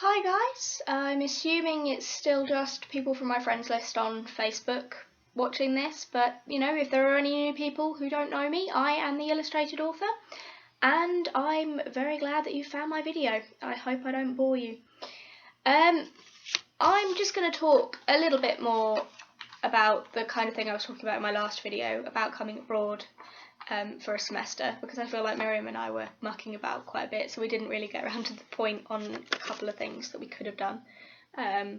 Hi guys, I'm assuming it's still just people from my friends list on Facebook watching this, but if there are any new people who don't know me, I am the illustrated author, and I'm very glad that you found my video. I hope I don't bore you. I'm just going to talk a little bit more about the kind of thing I was talking about in my last video, about coming abroad for a semester, because I feel like Miriam and I were mucking about quite a bit, so we didn't really get around to the point on a couple of things that we could have done. I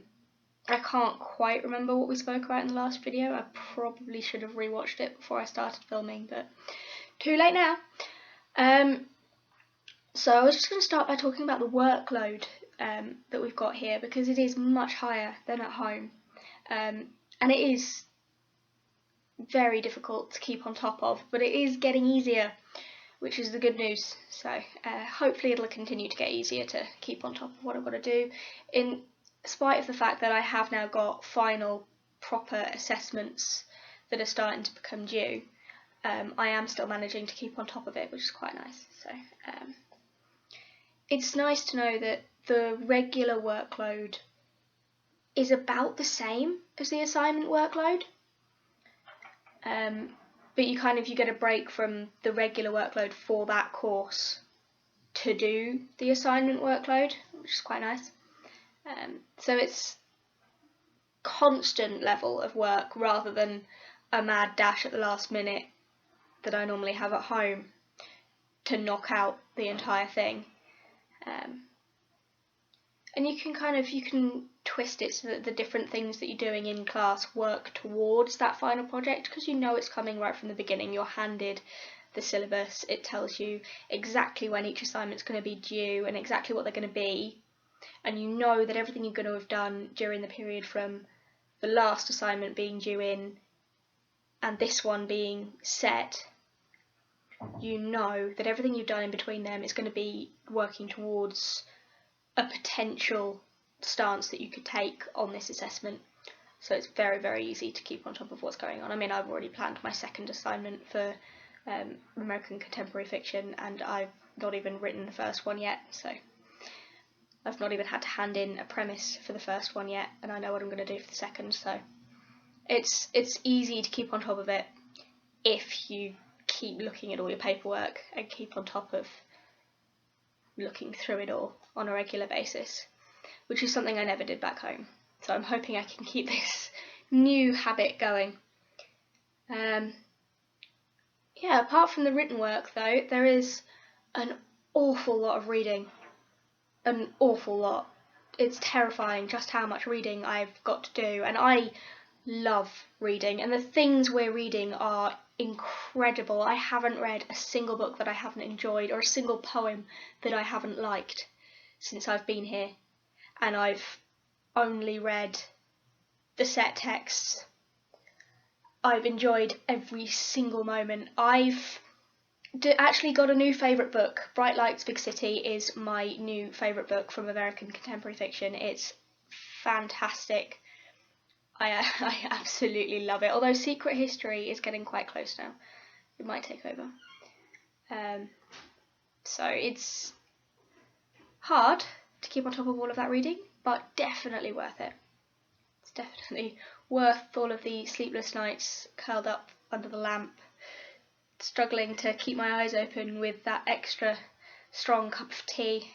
can't quite remember what we spoke about in the last video. I probably should have rewatched it before I started filming, but too late now. So I was just going to start by talking about the workload that we've got here, because it is much higher than at home, and it is very difficult to keep on top of, but it is getting easier, which is the good news. So hopefully it'll continue to get easier to keep on top of what I've got to do, in spite of the fact that I have now got final proper assessments that are starting to become due. I am still managing to keep on top of it, which is quite nice. So it's nice to know that the regular workload is about the same as the assignment workload. But you get a break from the regular workload for that course to do the assignment workload, which is quite nice. So it's constant level of work rather than a mad dash at the last minute that I normally have at home to knock out the entire thing. And you can twist it so that the different things that you're doing in class work towards that final project, because it's coming right from the beginning. You're handed the syllabus, it tells you exactly when each assignment's going to be due and exactly what they're going to be, and you know that everything you're going to have done during the period from the last assignment being due in and this one being set, that everything you've done in between them is going to be working towards a potential stance that you could take on this assessment. So it's very, very easy to keep on top of what's going on. I mean, I've already planned my second assignment for American contemporary fiction, and I've not even written the first one yet, so I've not even had to hand in a premise for the first one yet, and I know what I'm going to do for the second. So it's easy to keep on top of it if you keep looking at all your paperwork and keep on top of looking through it all on a regular basis, which is something I never did back home. So I'm hoping I can keep this new habit going. Apart from the written work though, there is an awful lot of reading. An awful lot. It's terrifying just how much reading I've got to do, and I love reading, and the things we're reading are incredible. I haven't read a single book that I haven't enjoyed, or a single poem that I haven't liked since I've been here, and I've only read the set texts. I've enjoyed every single moment. I've actually got a new favourite book. Bright Lights, Big City is my new favourite book from American contemporary fiction. It's fantastic. I absolutely love it, although Secret History is getting quite close now. It might take over. So it's hard to keep on top of all of that reading, but definitely worth it. It's definitely worth all of the sleepless nights curled up under the lamp, struggling to keep my eyes open with that extra strong cup of tea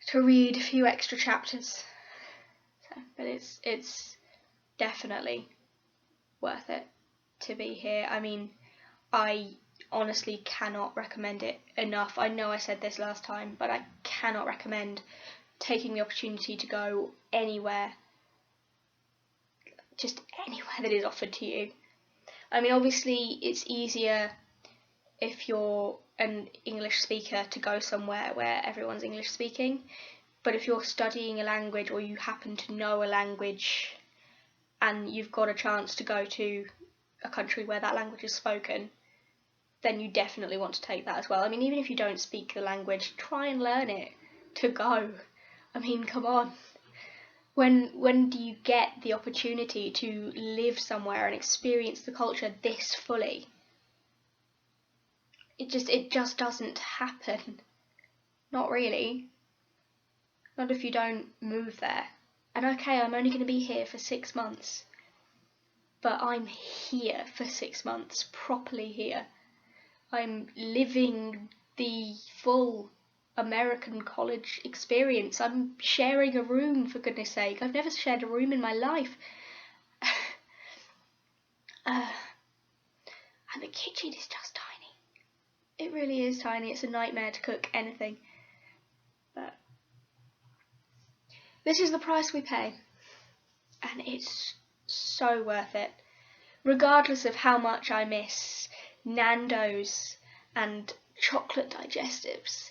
to read a few extra chapters. But it's definitely worth it to be here. I mean, I honestly cannot recommend it enough. I know I said this last time, but I cannot recommend taking the opportunity to go anywhere, just anywhere that is offered to you. I mean, obviously it's easier if you're an English speaker to go somewhere where everyone's English speaking, but if you're studying a language, or you happen to know a language and you've got a chance to go to a country where that language is spoken, then you definitely want to take that as well. I mean, even if you don't speak the language, try and learn it to go. I mean, come on. When do you get the opportunity to live somewhere and experience the culture this fully? It just doesn't happen. Not really. Not if you don't move there. And okay, I'm only going to be here for 6 months. But I'm here for 6 months, properly here. I'm living the full American college experience. I'm sharing a room, for goodness sake. I've never shared a room in my life. And the kitchen is just tiny. It really is tiny. It's a nightmare to cook anything. But this is the price we pay. And it's so worth it. Regardless of how much I miss Nandos and chocolate digestives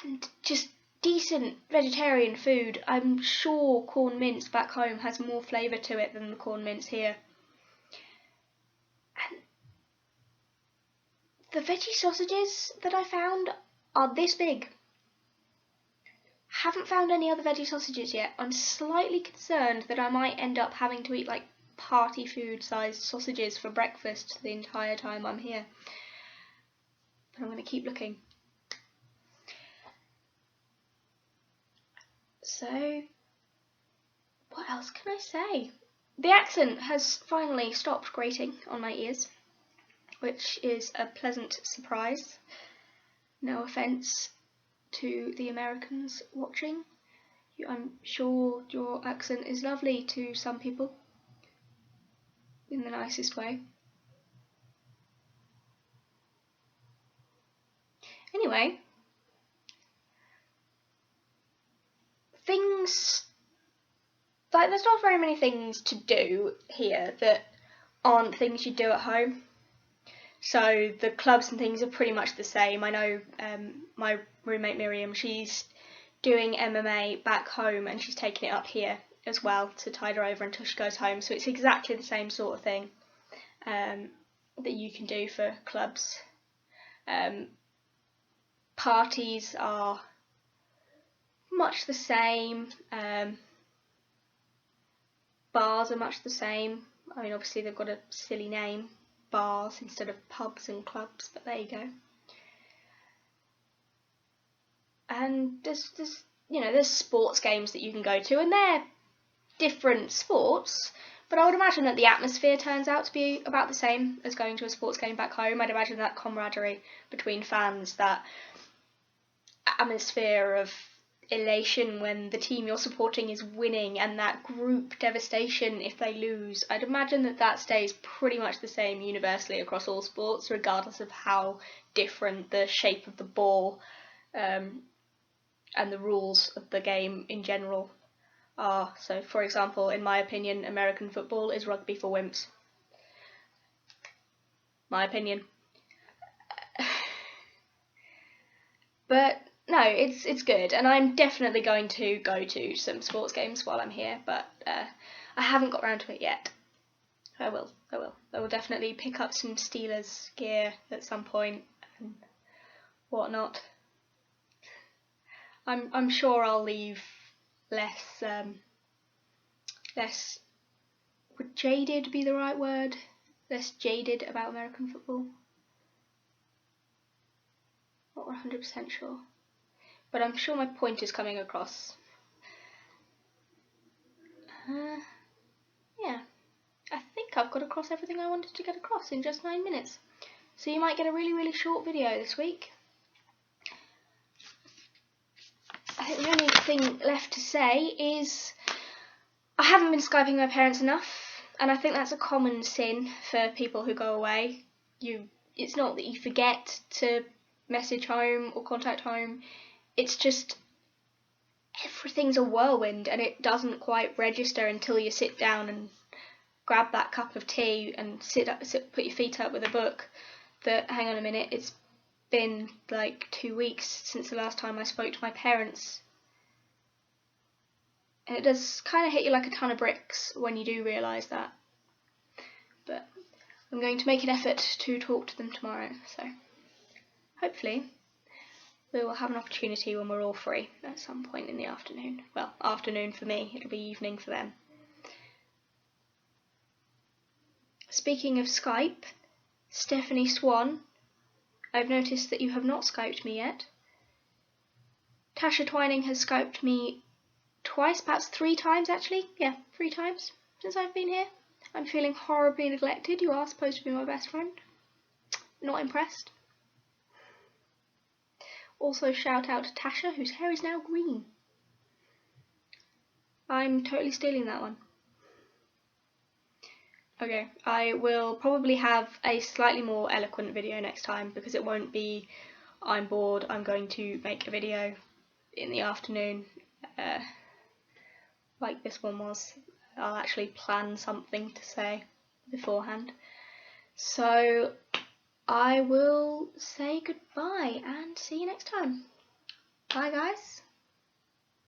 and just decent vegetarian food, I'm sure corn mince back home has more flavour to it than the corn mince here. And the veggie sausages that I found are this big. Haven't found any other veggie sausages yet. I'm slightly concerned that I might end up having to eat like party food sized sausages for breakfast the entire time I'm here. But I'm going to keep looking. So, what else can I say? The accent has finally stopped grating on my ears, which is a pleasant surprise. No offence to the Americans watching. I'm sure your accent is lovely to some people, in the nicest way. Anyway, things, like there's not very many things to do here that aren't things you do at home. So the clubs and things are pretty much the same. I know my roommate Miriam, she's doing MMA back home and she's taking it up here as well to tide her over until she goes home. So it's exactly the same sort of thing that you can do for clubs. Parties are much the same. Bars are much the same. I mean, obviously they've got a silly name, bars instead of pubs and clubs, but there you go. And there's sports games that you can go to, and they're different sports, but I would imagine that the atmosphere turns out to be about the same as going to a sports game back home. I'd imagine that camaraderie between fans, that atmosphere of elation when the team you're supporting is winning, and that group devastation if they lose. I'd imagine that stays pretty much the same universally across all sports, regardless of how different the shape of the ball and the rules of the game in general are. So, for example, in my opinion, American football is rugby for wimps. My opinion. But no, it's good, and I'm definitely going to go to some sports games while I'm here, but I haven't got round to it yet. I will. I will definitely pick up some Steelers gear at some point and whatnot. I'm sure I'll leave less would jaded be the right word? Less jaded about American football. Not 100% sure. But I'm sure my point is coming across. Yeah. I think I've got across everything I wanted to get across in just 9 minutes. So you might get a really, really short video this week. I think the only thing left to say is I haven't been Skyping my parents enough, and I think that's a common sin for people who go away. It's not that you forget to message home or contact home, it's just everything's a whirlwind and it doesn't quite register until you sit down and grab that cup of tea and put your feet up with a book that, hang on a minute, it's been like 2 weeks since the last time I spoke to my parents. And it does kind of hit you like a ton of bricks when you do realise that. But I'm going to make an effort to talk to them tomorrow, so hopefully we will have an opportunity when we're all free at some point in the afternoon. Well, afternoon for me, it'll be evening for them. Speaking of Skype, Stephanie Swan, I've noticed that you have not Skyped me yet. Tasha Twining has Skyped me twice, perhaps 3 times actually. Yeah, 3 times since I've been here. I'm feeling horribly neglected. You are supposed to be my best friend. Not impressed. Also shout out to Tasha, whose hair is now green. I'm totally stealing that one. Okay, I will probably have a slightly more eloquent video next time, because it won't be I'm bored, I'm going to make a video in the afternoon like this one was. I'll actually plan something to say beforehand. So I will say goodbye and see you next time. Bye guys.